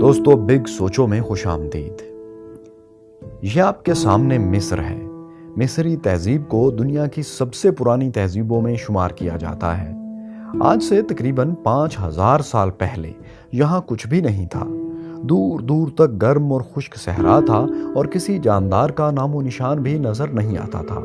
دوستو بگ سوچو میں خوش آمدید۔ یہ آپ کے سامنے مصر ہے۔ مصری تہذیب کو دنیا کی سب سے پرانی تہذیبوں میں شمار کیا جاتا ہے۔ آج سے تقریباً 5000 سال پہلے یہاں کچھ بھی نہیں تھا۔ دور دور تک گرم اور خشک صحرا تھا اور کسی جاندار کا نام و نشان بھی نظر نہیں آتا تھا۔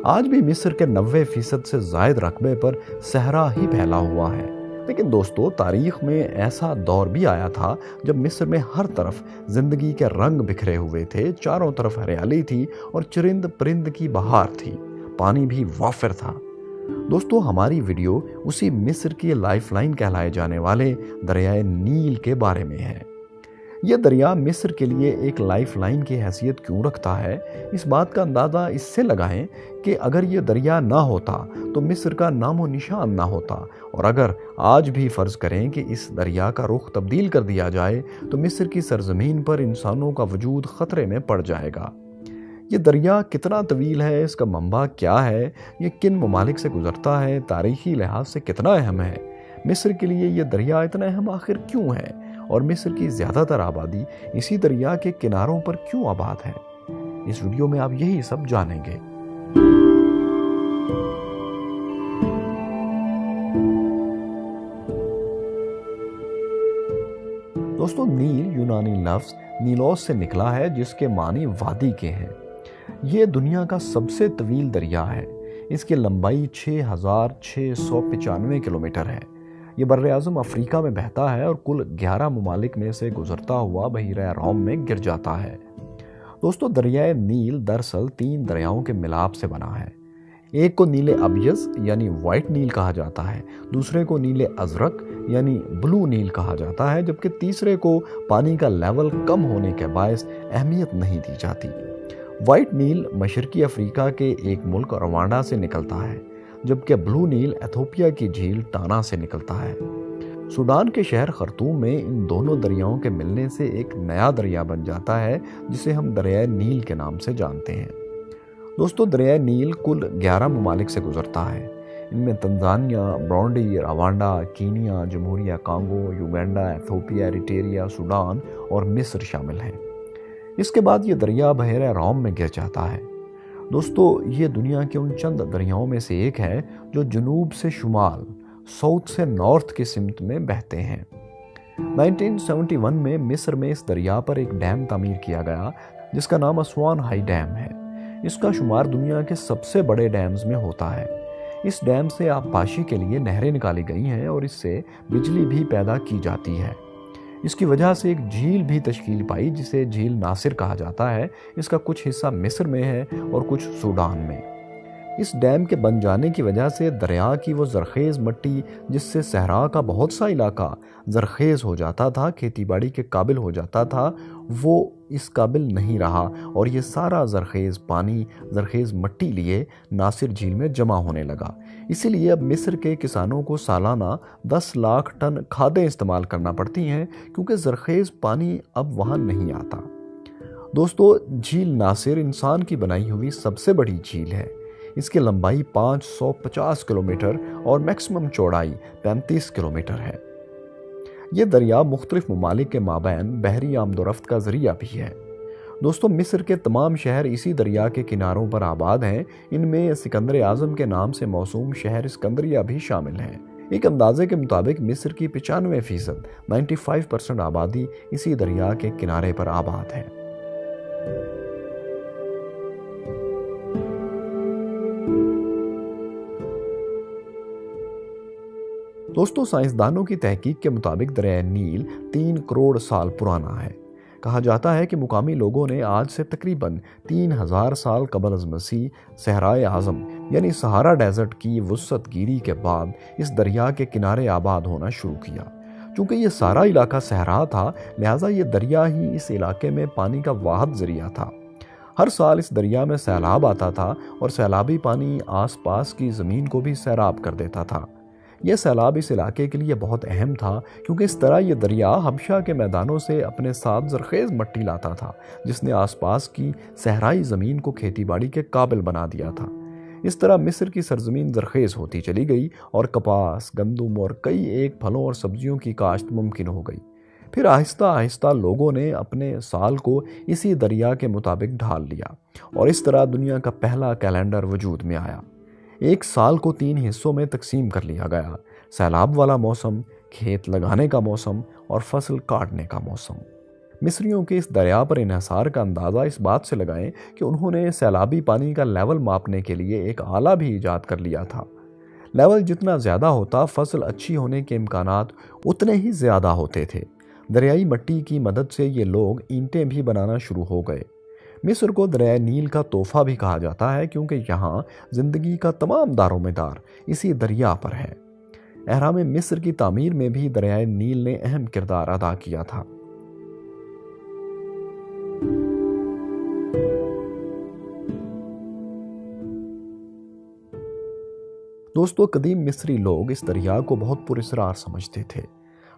آج بھی مصر کے 90% سے زائد رقبے پر صحرا ہی پھیلا ہوا ہے۔ لیکن دوستو، تاریخ میں ایسا دور بھی آیا تھا جب مصر میں ہر طرف زندگی کے رنگ بکھرے ہوئے تھے، چاروں طرف ہریالی تھی اور چرند پرند کی بہار تھی، پانی بھی وافر تھا۔ دوستو، ہماری ویڈیو اسی مصر کی لائف لائن کہلائے جانے والے دریائے نیل کے بارے میں ہے۔ یہ دریا مصر کے لیے ایک لائف لائن کی حیثیت کیوں رکھتا ہے، اس بات کا اندازہ اس سے لگائیں کہ اگر یہ دریا نہ ہوتا تو مصر کا نام و نشان نہ ہوتا، اور اگر آج بھی فرض کریں کہ اس دریا کا رخ تبدیل کر دیا جائے تو مصر کی سرزمین پر انسانوں کا وجود خطرے میں پڑ جائے گا۔ یہ دریا کتنا طویل ہے، اس کا منبع کیا ہے، یہ کن ممالک سے گزرتا ہے، تاریخی لحاظ سے کتنا اہم ہے، مصر کے لیے یہ دریا اتنا اہم آخر کیوں ہے، اور مصر کی زیادہ تر آبادی اسی دریا کے کناروں پر کیوں آباد ہے، اس ویڈیو میں آپ یہی سب جانیں گے۔ دوستو، نیل یونانی لفظ نیلوس سے نکلا ہے، جس کے معنی وادی کے ہیں۔ یہ دنیا کا سب سے طویل دریا ہے۔ اس کی لمبائی 6695 کلومیٹر ہے۔ یہ براعظم افریقہ میں بہتا ہے اور کل 11 ممالک میں سے گزرتا ہوا بحیرہ روم میں گر جاتا ہے۔ دوستو، دریائے نیل دراصل 3 دریاؤں کے ملاپ سے بنا ہے۔ ایک کو نیل ابیض یعنی وائٹ نیل کہا جاتا ہے، دوسرے کو نیل ازرق یعنی بلو نیل کہا جاتا ہے، جبکہ تیسرے کو پانی کا لیول کم ہونے کے باعث اہمیت نہیں دی جاتی۔ وائٹ نیل مشرقی افریقہ کے ایک ملک روانڈا سے نکلتا ہے، جبکہ بلو نیل ایتھوپیا کی جھیل ٹانا سے نکلتا ہے۔ سوڈان کے شہر خرطوم میں ان دونوں دریاؤں کے ملنے سے ایک نیا دریا بن جاتا ہے، جسے ہم دریائے نیل کے نام سے جانتے ہیں۔ دوستو، دریائے نیل کل 11 ممالک سے گزرتا ہے۔ ان میں تنزانیہ، برونڈی، روانڈا، کینیا، جمہوریہ Congo, Uganda, Ethiopia, Eritrea, Sudan اور مصر شامل ہیں۔ اس کے بعد یہ دریا بحیرہ روم میں گر جاتا ہے۔ دوستو، یہ دنیا کے ان چند دریاؤں میں سے ایک ہے جو جنوب سے شمال، ساؤتھ سے نارتھ کی سمت میں بہتے ہیں۔ 1971 میں مصر میں اس دریا پر ایک ڈیم تعمیر کیا گیا جس کا نام اسوان ہائی ڈیم ہے۔ اس کا شمار دنیا کے سب سے بڑے ڈیمز میں ہوتا ہے۔ اس ڈیم سے آبپاشی کے لیے نہریں نکالی گئی ہیں اور اس سے بجلی بھی پیدا کی جاتی ہے۔ اس کی وجہ سے ایک جھیل بھی تشکیل پائی جسے جھیل ناصر کہا جاتا ہے۔ اس کا کچھ حصہ مصر میں ہے اور کچھ سوڈان میں۔ اس ڈیم کے بن جانے کی وجہ سے دریا کی وہ زرخیز مٹی جس سے صحرا کا بہت سا علاقہ زرخیز ہو جاتا تھا، کھیتی باڑی کے قابل ہو جاتا تھا، وہ اس قابل نہیں رہا اور یہ سارا زرخیز پانی، زرخیز مٹی لیے ناصر جھیل میں جمع ہونے لگا۔ اسی لیے اب مصر کے کسانوں کو سالانہ 10 لاکھ ٹن کھادیں استعمال کرنا پڑتی ہیں، کیونکہ زرخیز پانی اب وہاں نہیں آتا۔ دوستو، جھیل ناصر انسان کی بنائی ہوئی سب سے بڑی جھیل ہے۔ اس کی لمبائی 550 کلومیٹر اور میکسیمم چوڑائی 35 کلومیٹر ہے۔ یہ دریا مختلف ممالک کے مابین بحری آمد و رفت کا ذریعہ بھی ہے۔ دوستو، مصر کے تمام شہر اسی دریا کے کناروں پر آباد ہیں۔ ان میں سکندر اعظم کے نام سے موسوم شہر اسکندریہ بھی شامل ہیں۔ ایک اندازے کے مطابق مصر کی 95% 95% آبادی اسی دریا کے کنارے پر آباد ہے۔ دوستو، سائنسدانوں کی تحقیق کے مطابق دریائے نیل 3 کروڑ سال پرانا ہے۔ کہا جاتا ہے کہ مقامی لوگوں نے آج سے تقریباً 3000 سال قبل از مسیح صحرائے اعظم یعنی سہارا ڈیزرٹ کی وسعت گیری کے بعد اس دریا کے کنارے آباد ہونا شروع کیا۔ چونکہ یہ سارا علاقہ صحرا تھا، لہٰذا یہ دریا ہی اس علاقے میں پانی کا واحد ذریعہ تھا۔ ہر سال اس دریا میں سیلاب آتا تھا اور سیلابی پانی آس پاس کی زمین کو بھی سیراب کر دیتا تھا۔ یہ سیلاب اس علاقے کے لیے بہت اہم تھا، کیونکہ اس طرح یہ دریا حبشہ کے میدانوں سے اپنے ساتھ زرخیز مٹی لاتا تھا، جس نے آس پاس کی صحرائی زمین کو کھیتی باڑی کے قابل بنا دیا تھا۔ اس طرح مصر کی سرزمین زرخیز ہوتی چلی گئی اور کپاس، گندم اور کئی ایک پھلوں اور سبزیوں کی کاشت ممکن ہو گئی۔ پھر آہستہ آہستہ لوگوں نے اپنے سال کو اسی دریا کے مطابق ڈھال لیا اور اس طرح دنیا کا پہلا کیلنڈر وجود میں آیا۔ ایک سال کو 3 حصوں میں تقسیم کر لیا گیا: سیلاب والا موسم، کھیت لگانے کا موسم اور فصل کاٹنے کا موسم۔ مصریوں کے اس دریا پر انحصار کا اندازہ اس بات سے لگائیں کہ انہوں نے سیلابی پانی کا لیول ماپنے کے لیے ایک آلہ بھی ایجاد کر لیا تھا۔ لیول جتنا زیادہ ہوتا، فصل اچھی ہونے کے امکانات اتنے ہی زیادہ ہوتے تھے۔ دریائی مٹی کی مدد سے یہ لوگ اینٹیں بھی بنانا شروع ہو گئے۔ مصر کو دریائے نیل کا تحفہ بھی کہا جاتا ہے کیونکہ یہاں زندگی کا تمام دار و مدار اسی دریا پر ہے۔ اہرام مصر کی تعمیر میں بھی دریائے نیل نے اہم کردار ادا کیا تھا۔ دوستو، قدیم مصری لوگ اس دریا کو بہت پراسرار سمجھتے تھے۔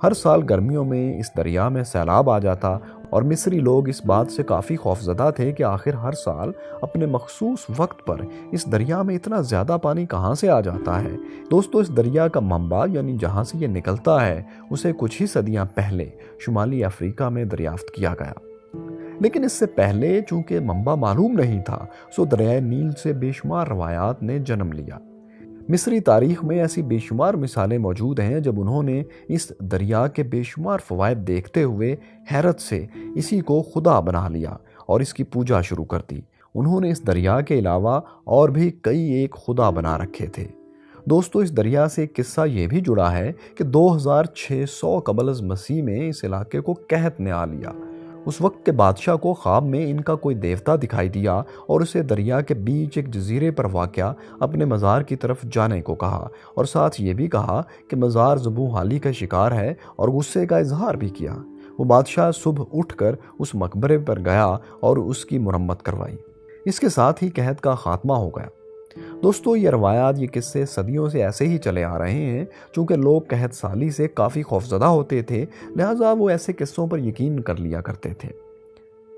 ہر سال گرمیوں میں اس دریا میں سیلاب آ جاتا اور مصری لوگ اس بات سے کافی خوفزدہ تھے کہ آخر ہر سال اپنے مخصوص وقت پر اس دریا میں اتنا زیادہ پانی کہاں سے آ جاتا ہے۔ دوستو، اس دریا کا منبع یعنی جہاں سے یہ نکلتا ہے اسے کچھ ہی صدیاں پہلے شمالی افریقہ میں دریافت کیا گیا، لیکن اس سے پہلے چونکہ منبع معلوم نہیں تھا سو دریائے نیل سے بے شمار روایات نے جنم لیا۔ مصری تاریخ میں ایسی بے شمار مثالیں موجود ہیں جب انہوں نے اس دریا کے بے شمار فوائد دیکھتے ہوئے حیرت سے اسی کو خدا بنا لیا اور اس کی پوجا شروع کر دی۔ انہوں نے اس دریا کے علاوہ اور بھی کئی ایک خدا بنا رکھے تھے۔ دوستو، اس دریا سے ایک قصہ یہ بھی جڑا ہے کہ 2600 قبل از مسیح میں اس علاقے کو قحط نے آ لیا۔ اس وقت کے بادشاہ کو خواب میں ان کا کوئی دیوتا دکھائی دیا اور اسے دریا کے بیچ ایک جزیرے پر واقع اپنے مزار کی طرف جانے کو کہا اور ساتھ یہ بھی کہا کہ مزار ذبح حالی کا شکار ہے اور غصے کا اظہار بھی کیا۔ وہ بادشاہ صبح اٹھ کر اس مقبرے پر گیا اور اس کی مرمت کروائی۔ اس کے ساتھ ہی قحط کا خاتمہ ہو گیا۔ دوستو، یہ روایات، یہ قصے صدیوں سے ایسے ہی چلے آ رہے ہیں۔ چونکہ لوگ قحط سالی سے کافی خوفزدہ ہوتے تھے لہٰذا وہ ایسے قصوں پر یقین کر لیا کرتے تھے۔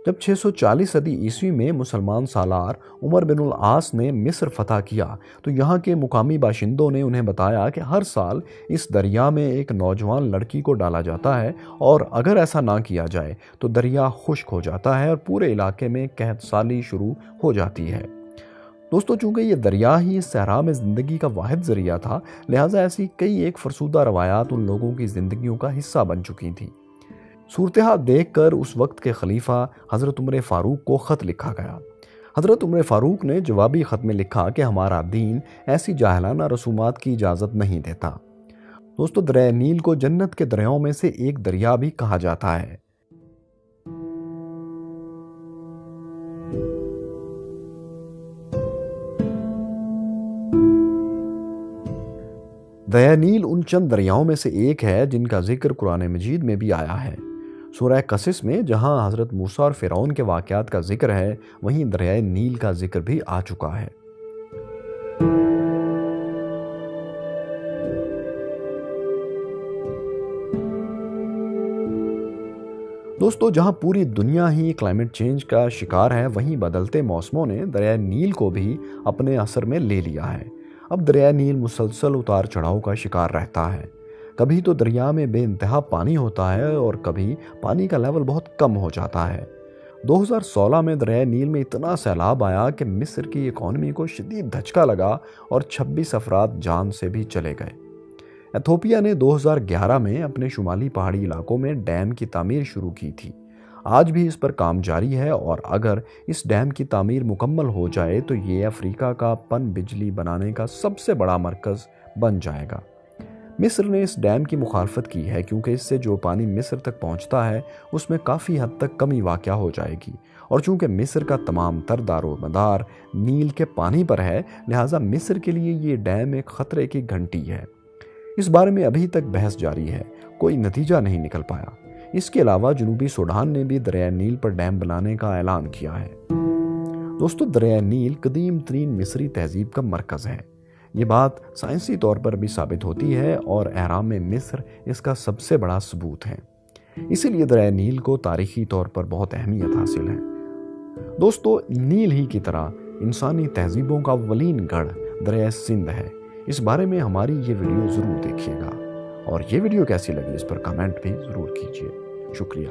جب 640 صدی عیسوی میں مسلمان سالار عمر بن العاص نے مصر فتح کیا تو یہاں کے مقامی باشندوں نے انہیں بتایا کہ ہر سال اس دریا میں ایک نوجوان لڑکی کو ڈالا جاتا ہے اور اگر ایسا نہ کیا جائے تو دریا خشک ہو جاتا ہے اور پورے علاقے میں قحط سالی شروع ہو جاتی ہے۔ دوستو، چونکہ یہ دریا ہی اس صحرا میں زندگی کا واحد ذریعہ تھا لہٰذا ایسی کئی ایک فرسودہ روایات ان لوگوں کی زندگیوں کا حصہ بن چکی تھیں۔ صورتحال دیکھ کر اس وقت کے خلیفہ حضرت عمر فاروق کو خط لکھا گیا۔ حضرت عمر فاروق نے جوابی خط میں لکھا کہ ہمارا دین ایسی جاہلانہ رسومات کی اجازت نہیں دیتا۔ دوستو، دریائے نیل کو جنت کے دریاؤں میں سے ایک دریا بھی کہا جاتا ہے۔ دریائے نیل ان چند دریاؤں میں سے ایک ہے جن کا ذکر قرآن مجید میں بھی آیا ہے۔ سورہ قصص میں جہاں حضرت موسیٰ اور فرعون کے واقعات کا ذکر ہے وہیں دریائے نیل کا ذکر بھی آ چکا ہے۔ دوستو، جہاں پوری دنیا ہی کلائمیٹ چینج کا شکار ہے وہیں بدلتے موسموں نے دریائے نیل کو بھی اپنے اثر میں لے لیا ہے۔ اب دریائے نیل مسلسل اتار چڑھاؤ کا شکار رہتا ہے۔ کبھی تو دریا میں بے انتہا پانی ہوتا ہے اور کبھی پانی کا لیول بہت کم ہو جاتا ہے۔ 2016 میں دریائے نیل میں اتنا سیلاب آیا کہ مصر کی اکانومی کو شدید دھچکا لگا اور 26 افراد جان سے بھی چلے گئے۔ ایتھوپیا نے 2011 میں اپنے شمالی پہاڑی علاقوں میں ڈیم کی تعمیر شروع کی تھی۔ آج بھی اس پر کام جاری ہے اور اگر اس ڈیم کی تعمیر مکمل ہو جائے تو یہ افریقہ کا پن بجلی بنانے کا سب سے بڑا مرکز بن جائے گا۔ مصر نے اس ڈیم کی مخالفت کی ہے کیونکہ اس سے جو پانی مصر تک پہنچتا ہے اس میں کافی حد تک کمی واقع ہو جائے گی اور چونکہ مصر کا تمام تر دار و مدار نیل کے پانی پر ہے لہٰذا مصر کے لیے یہ ڈیم ایک خطرے کی گھنٹی ہے۔ اس بارے میں ابھی تک بحث جاری ہے، کوئی نتیجہ نہیں نکل پایا۔ اس کے علاوہ جنوبی سوڈان نے بھی دریائے نیل پر ڈیم بنانے کا اعلان کیا ہے۔ دوستو، دریائے نیل قدیم ترین مصری تہذیب کا مرکز ہے۔ یہ بات سائنسی طور پر بھی ثابت ہوتی ہے اور اہرام مصر اس کا سب سے بڑا ثبوت ہے۔ اسی لیے دریائے نیل کو تاریخی طور پر بہت اہمیت حاصل ہے۔ دوستو، نیل ہی کی طرح انسانی تہذیبوں کا اولین گڑھ دریائے سندھ ہے۔ اس بارے میں ہماری یہ ویڈیو ضرور دیکھیے گا اور یہ ویڈیو کیسی لگی اس پر کمنٹ بھی ضرور کیجیے۔ شکریہ.